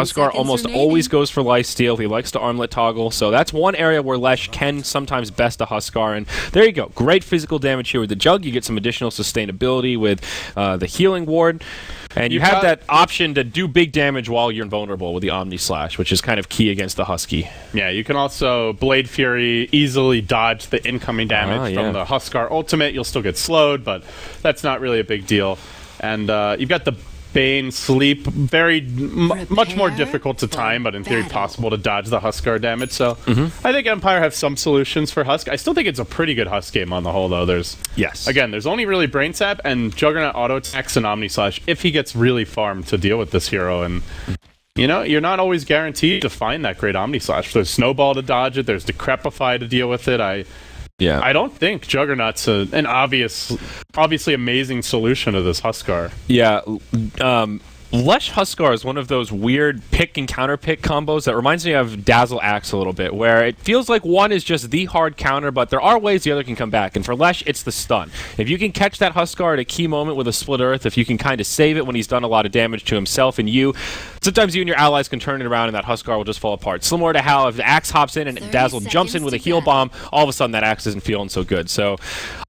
Huskar almost always goes for lifesteal. He likes to armlet toggle, so that's one area where Lesh can sometimes best a Huskar. And there you go. Great physical damage here with the Jug. You get some additional sustainability with the healing ward. And you have that option to do big damage while you're invulnerable with the Omni Slash, which is kind of key against the Husky. Yeah, you can also Blade Fury, easily dodge the incoming damage from the Huskar ultimate. You'll still get slowed, but that's not really a big deal. And you've got the Bane Sleep, much more difficult to time, but in theory possible to dodge the Huskar damage. So I think Empire have some solutions for Husk. I still think it's a pretty good Husk game on the whole, though. There's only really Brain Sap and Juggernaut auto attacks and Omni Slash if he gets really farmed to deal with this hero. And you know, you're not always guaranteed to find that great Omni Slash. There's Snowball to dodge it. There's Decrepify to deal with it. I don't think Juggernaut's an obviously amazing solution to this Huskar. Yeah, Lesh Huskar is one of those weird pick and counter pick combos that reminds me of Dazzle Axe a little bit, where it feels like one is just the hard counter, but there are ways the other can come back. And for Lesh, it's the stun. If you can catch that Huskar at a key moment with a Split Earth, if you can kind of save it when he's done a lot of damage to himself and you, sometimes you and your allies can turn it around and that Huskar will just fall apart. Similar to how if the Axe hops in and Dazzle jumps in with a heal bomb, all of a sudden that Axe isn't feeling so good. So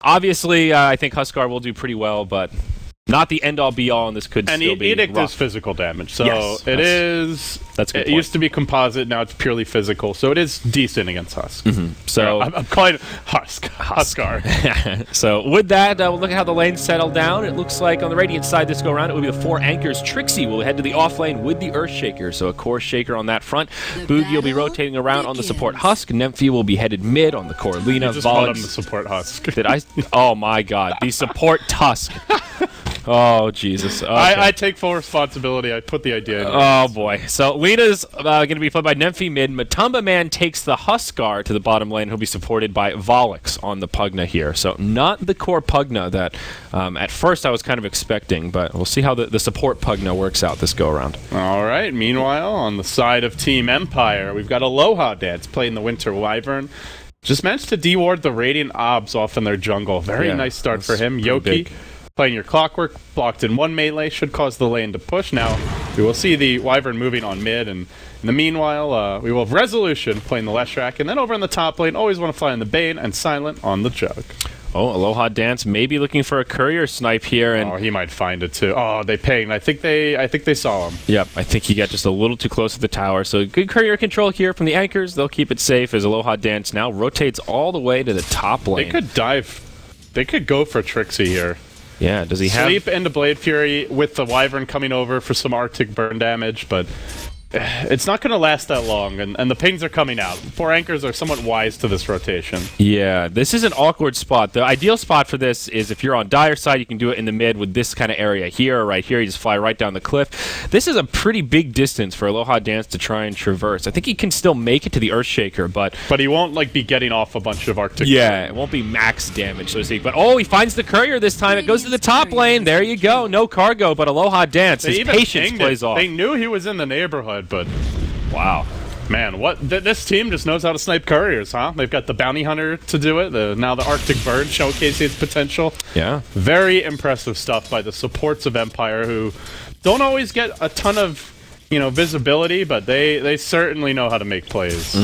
obviously, I think Huskar will do pretty well, but not the end-all be-all, and this could still be Edict rough. is physical damage, so it used to be composite, now it's purely physical, so it is decent against Husk. So I'm calling it Huskar. So with that, we'll look at how the lanes settle down. It looks like on the Radiant side this go-around, it will be the 4 anchors. Trixie will head to the off-lane with the Earthshaker, so a core Shaker on that front. Boogie will be rotating around on the support Husk. Nemphy will be headed mid on the core Lina. You just called him the support Husk. Did I? Oh my god, the support Tusk. Oh, Jesus. Okay. I take full responsibility. I put the idea in. Oh, boy. So, Lina's going to be played by Nemphy mid. Matumba Man takes the Huskar to the bottom lane. He'll be supported by Volix on the Pugna here. So, not the core Pugna that at first I was kind of expecting, but we'll see how the support Pugna works out this go-around. All right. Meanwhile, on the side of Team Empire, we've got Aloha Dance playing the Winter Wyvern. Just managed to deward the Radiant Obs off in their jungle. Very nice start for him. Yoki playing your Clockwork, blocked in 1 melee, should cause the lane to push. Now, we will see the Wyvern moving on mid, and in the meanwhile, we will have Resolution playing the Leshrac, and then over in the top lane, always want to fly on the Bane, and Silent on the Jug. Oh, Aloha Dance may be looking for a courier snipe here, and he might find it too. Oh, they pinged. I think they saw him. Yep, I think he got just a little too close to the tower. So good courier control here from the anchors. They'll keep it safe as Aloha Dance now rotates all the way to the top lane. They could dive. They could go for Trixie here. Yeah, does he have... Sleep into Blade Fury with the Wyvern coming over for some Arctic burn damage, but it's not going to last that long, and the pings are coming out. 4 anchors are somewhat wise to this rotation. Yeah, this is an awkward spot. The ideal spot for this is if you're on Dire side, you can do it in the mid with this kind of area here or right here. You just fly right down the cliff. This is a pretty big distance for Aloha Dance to try and traverse. I think he can still make it to the Earthshaker, but he won't like be getting off a bunch of Arctic. Yeah, it won't be max damage, so to speak. But oh, he finds the courier this time. It goes to the top lane. There you go. No cargo, but Aloha Dance. His patience plays off. They knew he was in the neighborhood, but wow. Man, this team just knows how to snipe couriers, huh? They've got the Bounty Hunter to do it, now the Arctic Bird showcasing its potential. Yeah. Very impressive stuff by the supports of Empire, who don't always get a ton of visibility, but they certainly know how to make plays.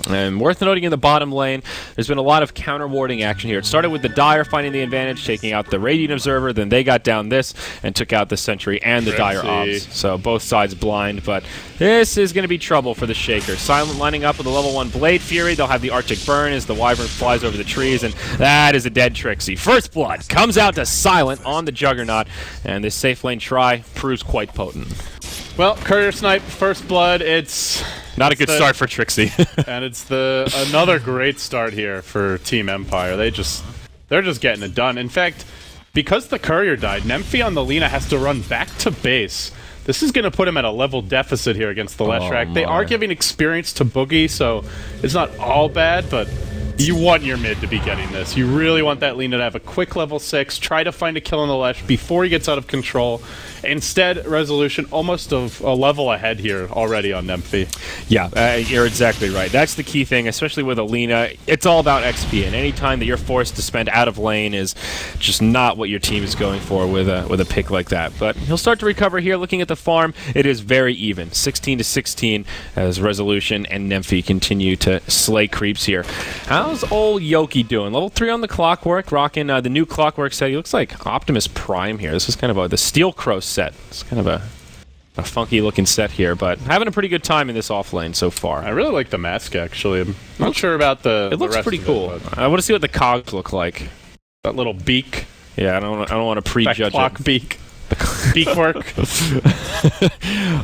And worth noting in the bottom lane, there's been a lot of counter-warding action here. It started with the Dire finding the advantage, taking out the Radiant Observer, then they got down this and took out the Sentry and the Dire Obs. So both sides blind, but this is going to be trouble for the Shaker. Silent lining up with a level 1 Blade Fury. They'll have the Arctic Burn as the Wyvern flies over the trees, and that is a dead Trixie. First Blood comes out to Silent on the Juggernaut, and this safe lane try proves quite potent. Well, Courier Snipe, First Blood, it's... Not a good start for Trixie. And it's another great start here for Team Empire. They're just getting it done. In fact, because the Courier died, Nemphy on the Lina has to run back to base. This is going to put him at a level deficit here against the Leshrac. They are giving experience to Boogie, so it's not all bad, but you want your mid to be getting this. You really want that Lina to have a quick level 6, try to find a kill on the Lesh before he gets out of control, Instead, Resolution almost a level ahead here already on Nemphy. Yeah, you're exactly right. That's the key thing, especially with Alina. It's all about XP, and any time that you're forced to spend out of lane is just not what your team is going for with a pick like that. But he'll start to recover here. Looking at the farm, it is very even, 16 to 16, as Resolution and Nemphy continue to slay creeps here. How's old Yoki doing? Level 3 on the Clockwork, rocking the new Clockwork set. He looks like Optimus Prime here. This is kind of the Steel Crow set. It's kind of a funky looking set here, but having a pretty good time in this off lane so far. I really like the mask, actually. I'm not sure about the It looks rest pretty of cool. I want to see what the cogs look like. That little beak. Yeah, I don't want to prejudge that clock it. Beak. Beak work.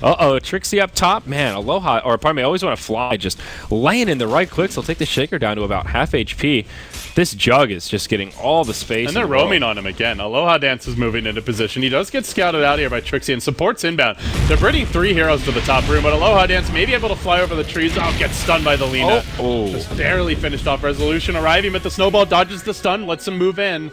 Uh-oh, Trixie up top. Man, Aloha, or pardon me, I always want to fly. Just laying in the right clicks. He'll take the Shaker down to about half HP. This Jug is just getting all the space. And they're roaming on him again. Aloha Dance is moving into position. He does get scouted out here by Trixie, and support's inbound. They're bringing 3 heroes to the top room, but Aloha Dance may be able to fly over the trees. Oh, gets stunned by the Lina. Just barely finished off Resolution. Arriving with the snowball, dodges the stun, lets him move in.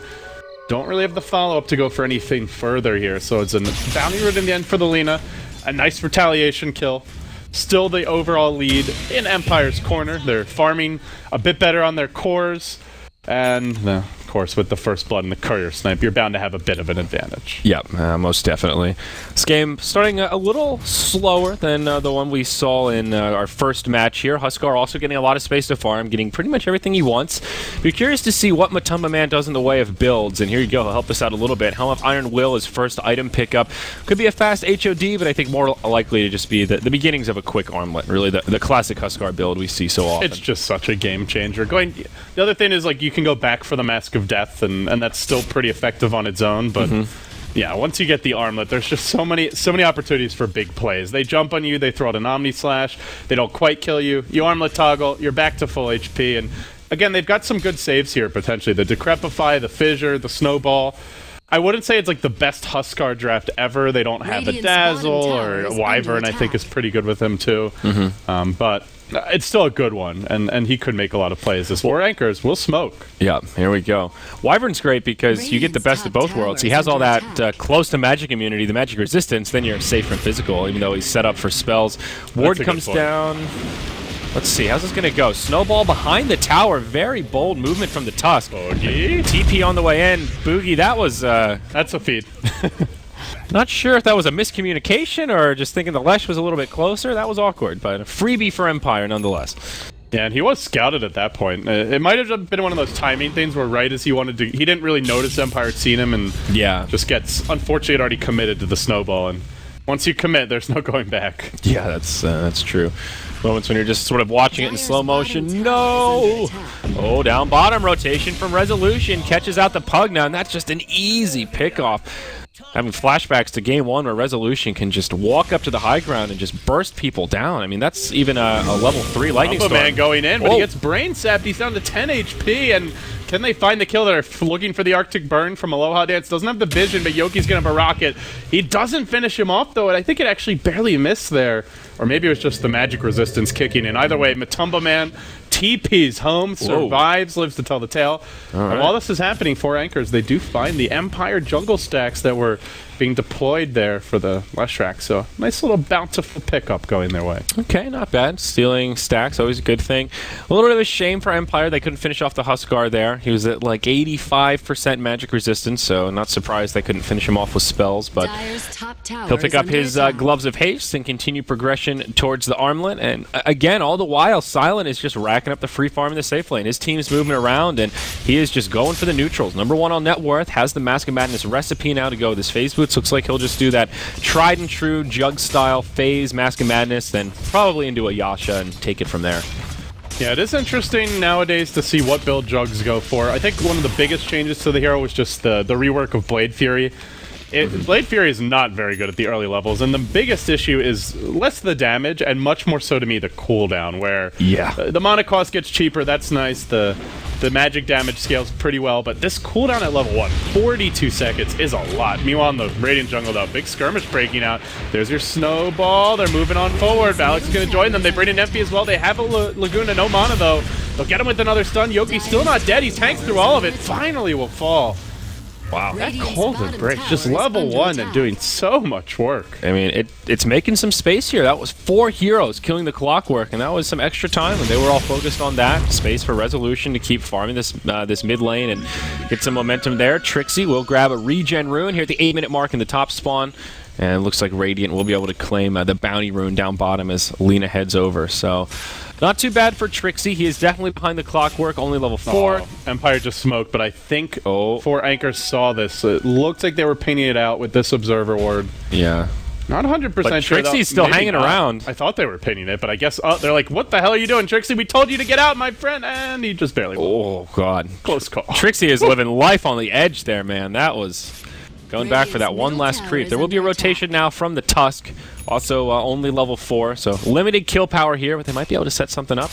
Don't really have the follow-up to go for anything further here, so it's a bounty route in the end for the Lina. A nice retaliation kill. Still the overall lead in Empire's corner. They're farming a bit better on their cores. And, of course, with the first blood and the courier snipe, you're bound to have a bit of an advantage. Yep, most definitely. This game starting a little slower than the one we saw in our first match here. Huskar also getting a lot of space to farm, getting pretty much everything he wants. Be curious to see what Matumba Man does in the way of builds, and here you go, he'll help us out a little bit. Helm of Iron Will, his first item pickup. Could be a fast HOD, but I think more likely to just be the beginnings of a quick armlet, really the classic Huskar build we see so often. It's just such a game changer. The other thing is, like, you can go back for the Mask of Death, and that's still pretty effective on its own, but yeah, once you get the armlet, there's just so many opportunities for big plays. They jump on you, they throw out an Omni Slash, they don't quite kill you, you armlet toggle, you're back to full HP, and again, they've got some good saves here, potentially. The Decrepify, the Fissure, the Snowball. I wouldn't say it's like the best Huskar draft ever. They don't have a Dazzle, or Wyvern, I think, is pretty good with him too. But it's still a good one, and he could make a lot of plays. This War Anchors will smoke. Yeah, here we go. Wyvern's great because you get the best of both worlds. He has all that close to magic immunity, the magic resistance, then you're safe from physical, even though he's set up for spells. Ward comes down. Let's see, how's this going to go? Snowball behind the tower. Very bold movement from the Tusk. Boogie. TP on the way in. Boogie, that was... That's a feat. Not sure if that was a miscommunication or just thinking the Lesh was a little bit closer. That was awkward, but a freebie for Empire nonetheless. Yeah, and he was scouted at that point. It might have been one of those timing things where right as he wanted to... He didn't really notice Empire had seen him, and just gets... Unfortunately, had already committed to the Snowball, and once you commit, there's no going back. Yeah, that's true. Moments when you're just sort of watching it in slow motion. No! Oh, down bottom rotation from Resolution. Catches out the Pugna, and that's just an easy pickoff. Having flashbacks to game 1 where Resolution can just walk up to the high ground and just burst people down. I mean, that's even a level 3 lightning storm. Man going in, but he gets brain sapped. He's down to 10 HP, and can they find the kill? They're looking for the Arctic Burn from Aloha Dance. Doesn't have the vision, but Yoki's going to barrage it. He doesn't finish him off, though, and I think it actually barely missed there. Or maybe it was just the magic resistance kicking in. Either way, Matumba Man TP's home, survives, lives to tell the tale. And while this is happening, 4 Anchors, they do find the Empire jungle stacks that were being deployed there for the Leshrac. So nice little bountiful pickup going their way. Okay, not bad. Stealing stacks, always a good thing. A little bit of a shame for Empire. They couldn't finish off the Huskar there. He was at like 85% magic resistance, so not surprised they couldn't finish him off with spells. But he'll pick up his Gloves of Haste and continue progression towards the armlet. And again, all the while, Silent is just racking up the free farm in the safe lane. His team's moving around, and he is just going for the neutrals. Number 1 on net worth, has the Mask of Madness recipe now to go with his phase boots. Looks like he'll just do that tried and true Jug style phase Mask of Madness, then probably into a Yasha and take it from there. Yeah, it is interesting nowadays to see what build Jugs go for. I think one of the biggest changes to the hero was just the rework of Blade Fury. Blade Fury is not very good at the early levels, and the biggest issue is less the damage and much more so to me the cooldown, where the mana cost gets cheaper. That's nice. The magic damage scales pretty well, but this cooldown at level 1, 42 seconds, is a lot. Meanwhile, in the Radiant jungle, though, big skirmish breaking out. There's your Snowball. They're moving on forward. Valak's is going to join them. They bring in Nemphy as well. They have a Laguna, no mana, though. They'll get him with another stun. Yoki's still not dead. He's tanked through all of it. Finally will fall. Wow. That Golden Break, just level 1 and doing so much work. I mean, it's making some space here. That was 4 heroes killing the clockwork, and that was some extra time, and they were all focused on that. Space for resolution to keep farming this this mid lane and get some momentum there. Trixie will grab a regen rune here at the 8-minute mark in the top spawn. And it looks like Radiant will be able to claim the bounty rune down bottom as Lina heads over. So, not too bad for Trixie. He is definitely behind the clockwork, only level 4. Oh, Empire just smoked, but I think 4 anchors saw this. It looks like they were painting it out with this observer ward. Yeah. Not 100% but sure. Trixie's still hanging around. I thought they were painting it, but I guess they're like, what the hell are you doing, Trixie? We told you to get out, my friend. And he just barely won. Oh, God. Close call. Trixie is living life on the edge there, man. That was... Going back for that one last creep. There will be a rotation now from the Tusk. Also, only level 4, so limited kill power here, but they might be able to set something up.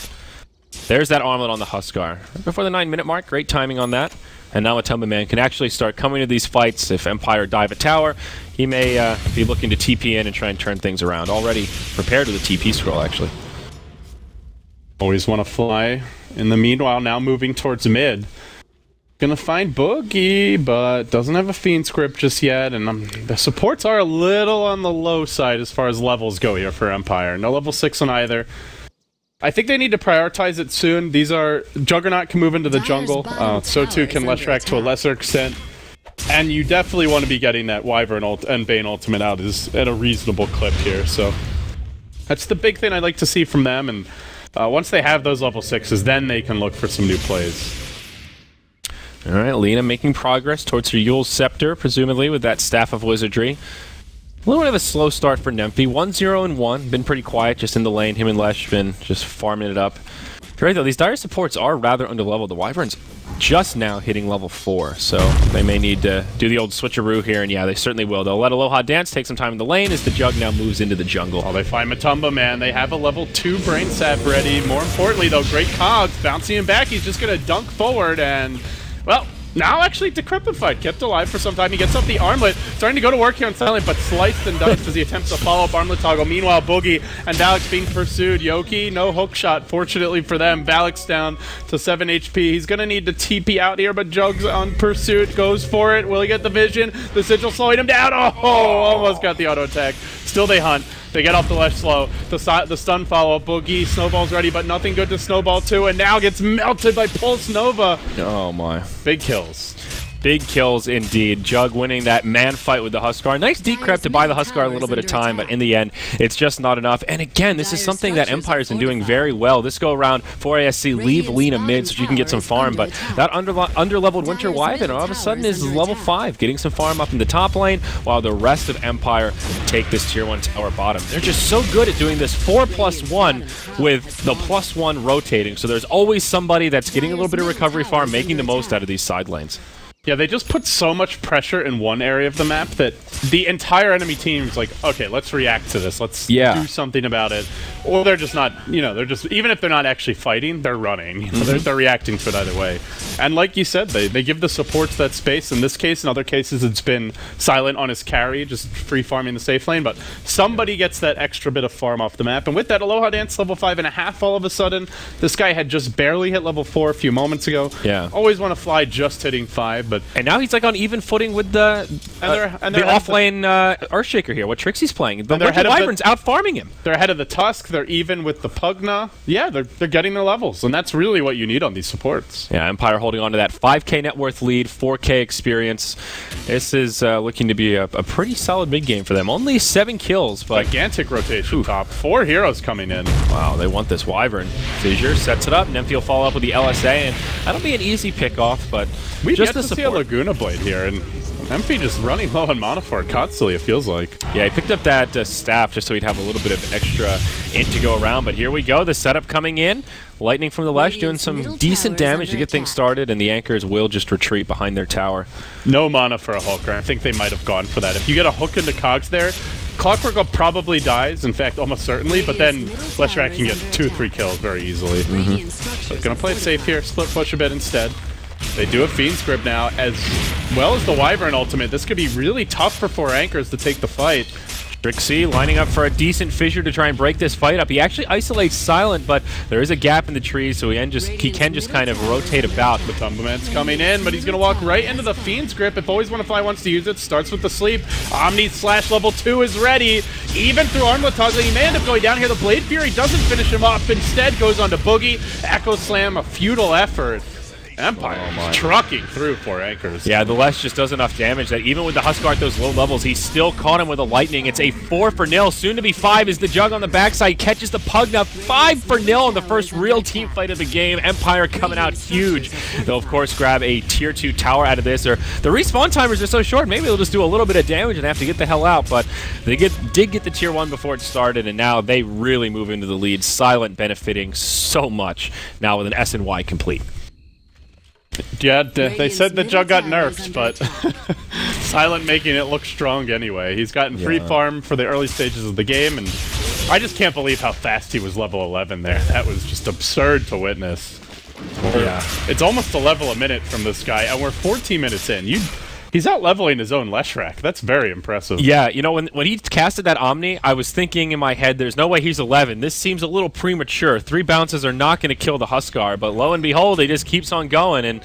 There's that armlet on the Huskar. Before the 9-minute mark, great timing on that. And now Matumba Man can actually start coming to these fights. If Empire dive a tower, he may be looking to TP in and try and turn things around. Already prepared with a TP scroll, actually. Always want to fly. In the meanwhile, now moving towards mid. Gonna find Boogie, but doesn't have a Fiend script just yet, and the supports are a little on the low side as far as levels go here for Empire. No level 6 on either. I think they need to prioritize it soon. These are... Juggernaut can move into the jungle, so too can Leshrac to a lesser extent. And you definitely want to be getting that Wyvern and Bane ultimate out at a reasonable clip here, so... That's the big thing I'd like to see from them, and once they have those level 6s, then they can look for some new plays. Alright, Lina making progress towards her Yule's Scepter, presumably with that Staff of Wizardry. A little bit of a slow start for Nemphy. 1-0-1. Been pretty quiet just in the lane. Him and Lesh been just farming it up. You're right, though. These dire supports are rather underleveled. The Wyvern's just now hitting level 4, so they may need to do the old switcheroo here, and yeah, they certainly will. They'll let Aloha dance, take some time in the lane as the Jug now moves into the jungle. Oh, they find Matumba Man. They have a level 2 Brain Sap ready. More importantly, though, great cogs. Bouncing him back. He's just going to dunk forward and... Well, now actually Decrepified, kept alive for some time. He gets up the armlet, starting to go to work here on Silent, but sliced and diced as he attempts to follow up armlet toggle. Meanwhile, Boogie and Valix being pursued. Yoki, no hook shot, fortunately for them. Valix down to 7 HP. He's going to need to TP out here, but Jug's on pursuit, goes for it. Will he get the vision? The Sigil slowing him down. Oh, almost got the auto attack. Still they hunt. They get off the Lesh slow. The stun follow-up. Boogie, Snowball's ready, but nothing good to Snowball too, and now gets melted by Pulse Nova. Oh my. Big kills. Big kills indeed. Jug winning that man fight with the Huskar. Nice decrep to buy the Huskar a little bit of time, but in the end, it's just not enough. And again, this is something that Empire's been doing very well. This go around for ASC, leave Lina mid so you can get some farm, but that under-leveled Winter Wyvern all of a sudden is level 5, getting some farm up in the top lane, while the rest of Empire take this tier 1 tower bottom. They're just so good at doing this 4+1 with the +1 rotating, so there's always somebody that's getting a little bit of recovery farm, making the most out of these side lanes. Yeah, they just put so much pressure in one area of the map that the entire enemy team's like, okay, let's react to this. Let's do something about it. Or they're just not, you know, they're just, even if they're not actually fighting, they're running. You know, they're reacting to it either way. And like you said, they give the supports that space. In this case, in other cases, it's been Silent on his carry, just free farming the safe lane. But somebody gets that extra bit of farm off the map. And with that, Aloha Dance level 5.5 all of a sudden. This guy had just barely hit level 4 a few moments ago. Yeah. Always want to fly just hitting 5, but... And now he's like on even footing with the off-lane Earthshaker here, what Trixie's playing. The Winter Wyvern's out-farming him. They're ahead of the Tusk, they're even with the Pugna. Yeah, they're getting their levels, and that's really what you need on these supports. Yeah, Empire holding on to that 5k net worth lead, 4k experience. This is looking to be a pretty solid mid game for them. Only 7 kills, but... Gigantic rotation top. 4 heroes coming in. Wow, they want this Wyvern. Fissure sets it up, Nemphy will follow up with the LSA, and that'll be an easy pick-off, but we just get to see a Laguna Blade here, and Nemphy just running low on mana for it constantly, it feels like. Yeah, he picked up that staff just so he'd have a little bit of extra int to go around, but here we go, the setup coming in. Lightning from the Lesh doing some decent damage to get things started, and the Anchors will just retreat behind their tower. No mana for a hooker. I think they might have gone for that. If you get a hook into Cogs there, Clockwork probably dies, in fact, almost certainly, but then Leshrac can get 2 or 3 kills very easily. So gonna play it safe here, split push a bit instead. They do a Fiend script now, as well as the Wyvern ultimate. This could be really tough for 4 Anchors to take the fight. Trixie lining up for a decent fissure to try and break this fight up. He actually isolates Silent, but there is a gap in the trees, so he can just kind of rotate about. The Tumbleman's coming in, but he's going to walk right into the Fiend's Grip. If Always Wanna Fly wants to use it, starts with the sleep. Omni slash level 2 is ready. Even through Armlet Toggle, he may end up going down here. The Blade Fury doesn't finish him off. Instead goes on to Boogie. Echo Slam, a futile effort. Empire trucking through 4 anchors. Yeah, the Lesh just does enough damage that even with the Huskar at those low levels, he still caught him with a lightning. It's a 4-0, soon to be 5 is the Jug on the backside. Catches the Pugna, 5-0 in the first real team fight of the game. Empire coming out huge. They'll, of course, grab a tier 2 tower out of this. Or the respawn timers are so short, maybe they'll just do a little bit of damage and have to get the hell out. But they did get the tier 1 before it started, and now they really move into the lead. Silent benefiting so much now with an SNY complete. Yeah, they said the Jug got nerfed, but Silent making it look strong anyway. He's gotten free farm for the early stages of the game, and I just can't believe how fast he was level 11 there. That was just absurd to witness. Yeah. It's almost a level a minute from this guy, and we're 14 minutes in. He's out-leveling his own Leshrac. That's very impressive. Yeah, you know, when he casted that Omni, I was thinking in my head, there's no way he's 11. This seems a little premature. 3 bounces are not going to kill the Huskar, but lo and behold, he just keeps on going, and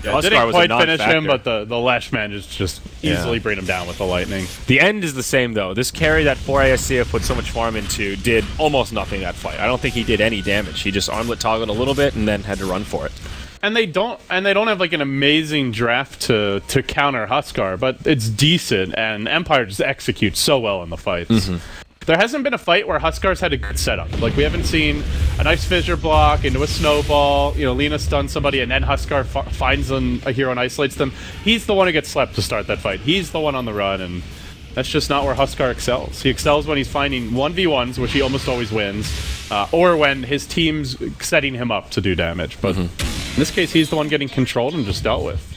the Huskar didn't quite finish him, but the Lesh managed to just easily bring him down with the lightning. The end is the same, though. This carry that 4 ASCF put so much farm into did almost nothing that fight. I don't think he did any damage. He just armlet toggled a little bit and then had to run for it. And they don't have like an amazing draft to counter Huskar, but it's decent, and Empire just executes so well in the fights. There hasn't been a fight where Huskar's had a good setup. Like, we haven't seen a nice fissure block into a snowball, you know, Lina stuns somebody, and then Huskar finds a hero and isolates them. He's the one who gets slept to start that fight. He's the one on the run, and that's just not where Huskar excels. He excels when he's finding 1v1s, which he almost always wins, or when his team's setting him up to do damage. But in this case, he's the one getting controlled and just dealt with.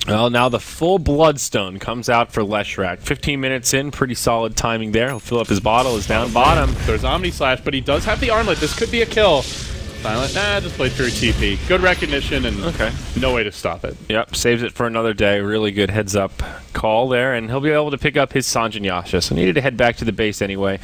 Well, now the full Bloodstone comes out for Leshrac. 15 minutes in, pretty solid timing there. He'll fill up his bottle, is down bottom. There's Omni Slash, but he does have the armlet. This could be a kill. Silent, just Blade Fury TP. Good recognition and no way to stop it. Yep, saves it for another day. Really good heads-up call there, and he'll be able to pick up his Sanjin Yasha. So needed to head back to the base anyway.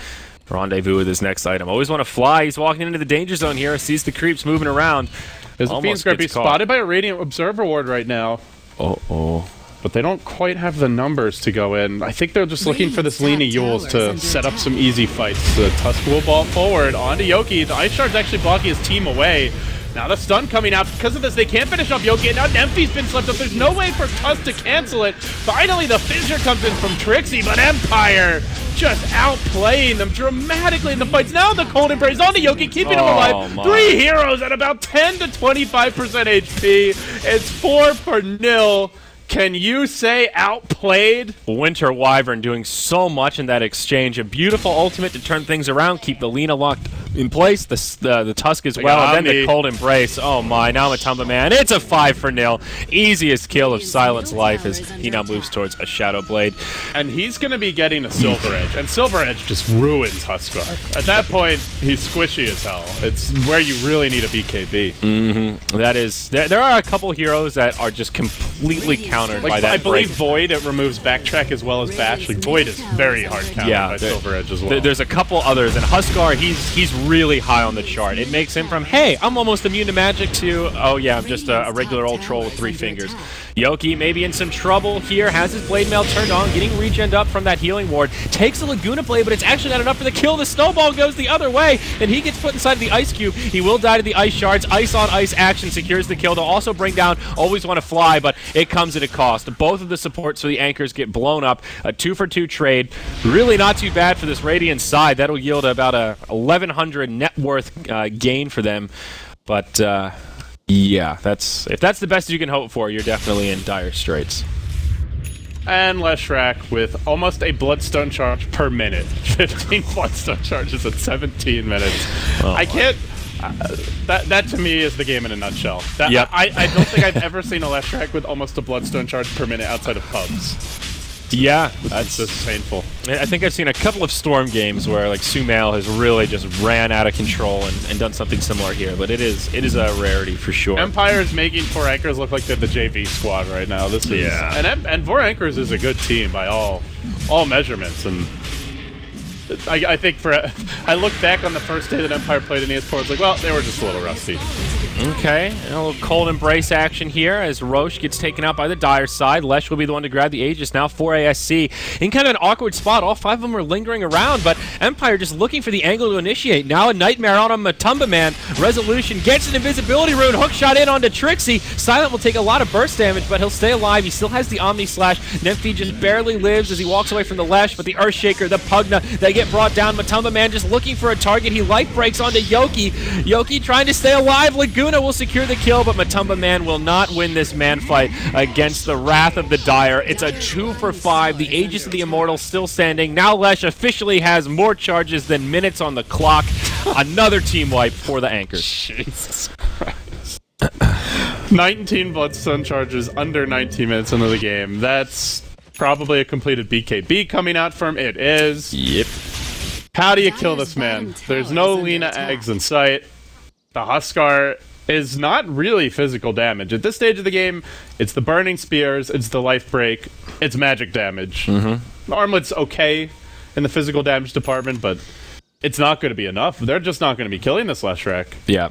Rendezvous with his next item. Always Want to Fly. He's walking into the danger zone here. Sees the creeps moving around. There's a Fiend's Grip. He's spotted by a Radiant Observer Ward right now. But they don't quite have the numbers to go in. I think they're just looking for this Lina Yules to set up some easy fights. The Tusk will ball forward onto Yoki. The Ice Shard's actually blocking his team away. Now the stun coming out. Because of this, they can't finish off Yoki. And now Nemphy's been slept up. There's no way for Tusk to cancel it. Finally, the fissure comes in from Trixie, but Empire just outplaying them dramatically in the fights. Now the Cold Embrace onto Yoki, keeping him alive. 3 heroes at about 10 to 25% HP. It's 4-0. Can you say outplayed? Winter Wyvern doing so much in that exchange. A beautiful ultimate to turn things around, keep the Lina locked in place, the Tusk as well, and then the Cold Embrace. Oh my, now Matumba Man. It's a 5-0. Easiest kill of Silent's life as he now moves towards a Shadow Blade. And he's going to be getting a Silver Edge, and Silver Edge just ruins Huskar. At that point, he's squishy as hell. It's where you really need a BKB. That is, there are a couple heroes that are just completely countered by that. I believe Void, it removes Backtrack as well as Bash. Like, Void is very hard countered by Silver Edge as well. There's a couple others, and Huskar, he's really high on the chart. It makes him from, hey, I'm almost immune to magic, to, oh yeah, I'm just a regular old troll with 3 fingers. Yoki maybe in some trouble here, has his Blade Mail turned on, getting regened up from that healing ward, takes a Laguna Blade, but it's actually not enough for the kill. The snowball goes the other way, and he gets put inside of the Ice Cube. He will die to the Ice Shards. Ice on Ice action secures the kill. They'll also bring down Always Want to Fly, but it comes at a cost. Both of the supports for the anchors get blown up. A 2-for-2 trade. Really not too bad for this Radiant side. That'll yield about a 1,100 net worth gain for them, but yeah, if that's the best you can hope for, you're definitely in dire straits. And Leshrac with almost a Bloodstone charge per minute. 15 Bloodstone charges at 17 minutes. Oh, I can't... that to me is the game in a nutshell. I don't think I've ever seen a Leshrac with almost a Bloodstone charge per minute outside of pubs. Yeah, that's just painful. I think I've seen a couple of Storm games where like Sumail has really just ran out of control and done something similar here, but it is a rarity for sure. Empire is making 4 Anchors look like they're the JV squad right now. And 4 Anchors is a good team by all measurements, and I think I look back on the first day that Empire played in Esportal, I was like, well, they were just a little rusty. Okay, a little cold embrace action here as Roche gets taken out by the Dire side. Lesh will be the one to grab the Aegis now for ASC. In kind of an awkward spot, all 5 of them are lingering around, but Empire just looking for the angle to initiate. Now a Nightmare on a Matumba Man. Resolution gets an invisibility rune, hook shot in onto Trixie. Silent will take a lot of burst damage, but he'll stay alive. He still has the Omni Slash. Nymphy just barely lives as he walks away from the Lesh, but the Earthshaker, the Pugna, they get brought down. Matumba Man just looking for a target. He life breaks onto Yoki. Yoki trying to stay alive. Laguna will secure the kill, but Matumba Man will not win this man fight against the Wrath of the Dire. It's a 2 for 5. The Aegis of the Immortal still standing. Now Lesh officially has more charges than minutes on the clock. Another team wipe for the Anchors. Jesus Christ. 19 Bloodstone charges under 19 minutes into the game. That's probably a completed BKB coming out from him. It is. Yep. How do you kill this man? There's no Lina eggs in sight. The Huskar is not really physical damage. At this stage of the game, it's the Burning Spears, it's the Life Break, it's magic damage. The Armlet's okay in the physical damage department, but it's not going to be enough. They're just not going to be killing this Leshrac. Yeah.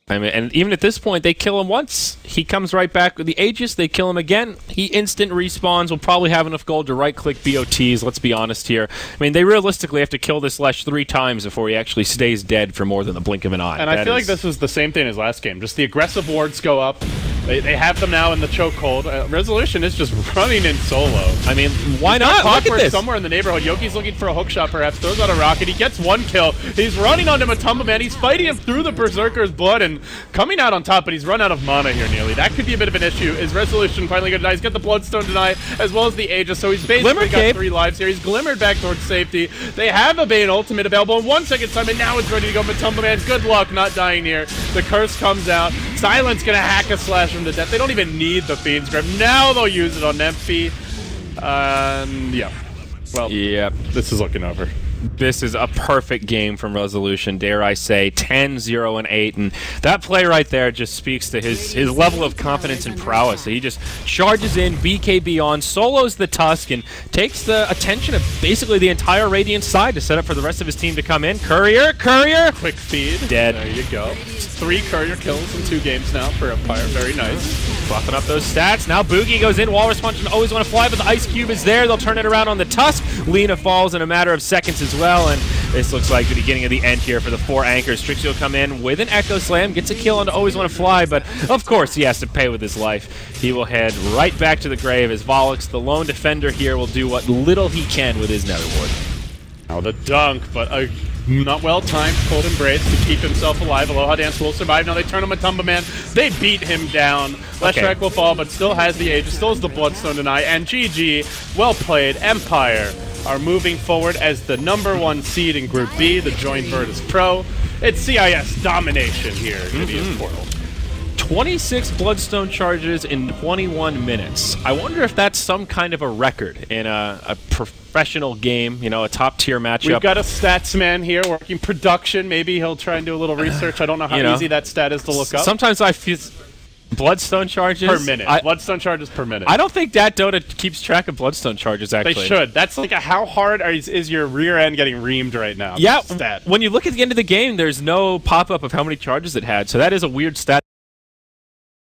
I mean, and even at this point, they kill him once. He comes right back with the Aegis. They kill him again. He instant respawns. Will probably have enough gold to right-click BOTs. Let's be honest here. I mean, they realistically have to kill this Lesh 3 times before he actually stays dead for more than the blink of an eye. And I feel like this was the same thing as last game. Just the aggressive wards go up. They have them now in the chokehold. Resolution is just running in solo. I mean, why not? Look at this. Somewhere in the neighborhood. Yoki's looking for a hookshot, perhaps. Throws out a rocket. He gets 1 kill. He's running onto Matumba Man. He's fighting him through the Berserker's blood and coming out on top, but he's run out of mana here nearly. That could be a bit of an issue. Is Resolution finally going to die? He's got the Bloodstone deny as well as the Aegis, so he's basically got 3 lives here. He's glimmered back towards safety. They have a Bane ultimate available in 1 second time, and now it's ready to go. Matumba Man, good luck not dying here. The curse comes out. Silent's going to hack a slash him to death. They don't even need the Fiend's Grip. Now they'll use it on Nymphy. Yeah. Well, yep. This is looking over. This is a perfect game from Resolution, dare I say. 10-0 and 8, and that play right there just speaks to his level of confidence and prowess. He just charges in, BKB on, solos the Tusk, and takes the attention of basically the entire Radiant side to set up for the rest of his team to come in. Courier! Quick feed. Dead. There you go. 3 Courier kills in 2 games now for Empire. Very nice. Buffing up those stats. Now Boogie goes in. Walrus Punch and always want to fly, but the Ice Cube is there. They'll turn it around on the Tusk. Lina falls in a matter of seconds as well, and this looks like the beginning of the end here for the 4 Anchors. Trixie will come in with an Echo Slam, gets a kill on Always Want to Fly, but of course he has to pay with his life. He will head right back to the grave as Volix, the lone defender here, will do what little he can with his Nether Ward. Now the dunk, but a not well-timed Cold Embrace to keep himself alive. Aloha Dance will survive. Now they turn on Matumba Man. They beat him down. Leshrac will fall, but still has the Aegis, still has the Bloodstone deny, and GG. Well played. Empire are moving forward as the #1 seed in Group B. The joint Virtus Pro. It's CIS domination here in the Esportal. 26 Bloodstone charges in 21 minutes. I wonder if that's some kind of a record in a professional game, you know, a top-tier matchup. We've got a stats man here working production. Maybe he'll try and do a little research. I don't know how easy that stat is to look up. Sometimes I feel... Bloodstone charges? Per minute. Bloodstone charges per minute. I don't think that Dota keeps track of Bloodstone charges, actually. They should. That's like how hard is your rear end getting reamed right now? Yeah, when you look at the end of the game, there's no pop-up of how many charges it had, so that is a weird stat.